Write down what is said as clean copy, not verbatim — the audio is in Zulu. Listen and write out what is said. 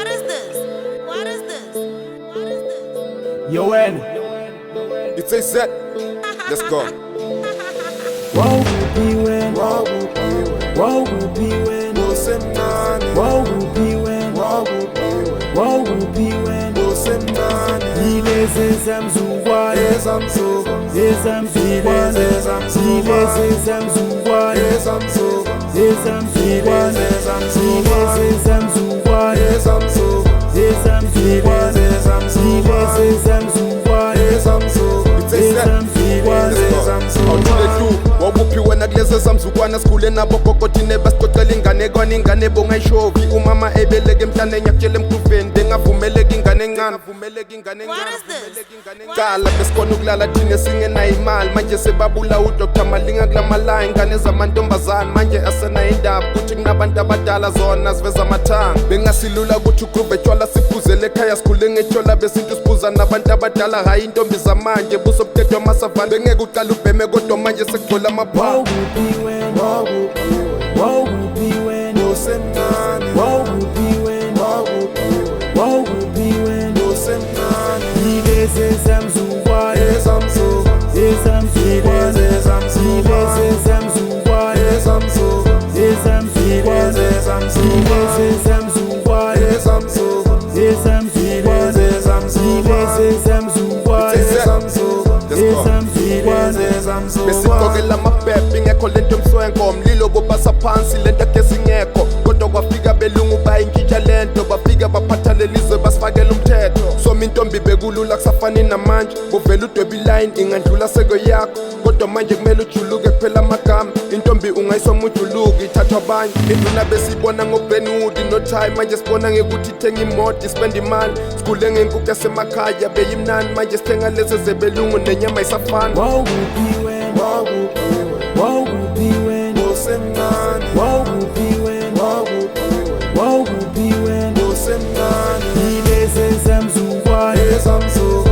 What is this? What is this? What is this? Yo, N. It's a set. Let's go. Wow, be when. Wow, be Wow, be when. Wow, be when. Wow, be when. Ileze zamzuwa. Ezamzuwa. Ezamzuwa. Ileze zamzuwa. Ezamzuwa. Ezamzuwa. Ileze zamzuwa. Ezamzuwa. Ezamzuwa. Ileze zamzuwa. Ezamzuwa. It's a set. Awuthule tu wawuphiwe nakulezi zamzukwana sikhule nabo kokotine basicocela ingane kwana ingane bongayishovi umama ebeleke emhlaneni yakutshela emkhuveni bengavumeleki ingane encane What is this? cala besikhona ukulala thine singenayo imali manje sebabula uDr Malinga kulamalaya ingane zamantombazane manje asenayo indaba kuthi kunabantu abadala zona siveza amathanga bengasilula ukuthi ugrube etshwala siphuzele ekhaya sikhule ngetshwala besintu siphuza nabantu abadala hayi intombi zamanje buso mthetho wamasavana bengeke uqala ubheme kodwa manje sekugcwele amapha Wow, be when. Wow, be when. Wow, be when. Wow, be when. Ileze zamzuwa. Ezamzuwa. Ezamzuwa. Ileze zamzuwa. Ezamzuwa. Ezamzuwa. Ileze zamzuwa. Ezamzuwa. Ezamzuwa. Ileze zamzuwa. Besigqokela amaphepha ingekho lento emswenko umlilo bobasa phansi lento kesingekho kodwa kwafika belungu bayinkitsha lento bafika baphatha lelizwe basifakela umthetho soma intombi bekulula kusafani namanje buvela udwebi line ingandlula seko yakho kodwa manje kumele ujuluke kuphela amagama intombi ungayisoma ujuluke ithathwa abanye induna besibona ngoBenwood noThai manje sibona ngekuthi ithenga imoto spend imali sikhule ngenkukhu yasemakhaya beyimnani manje sithenga lezi zebelungu nenyama isafana Wow, be when. Wow, be when. Wow, be when. Wow, be when. Ileze zamzuwa. Ezamzuwa.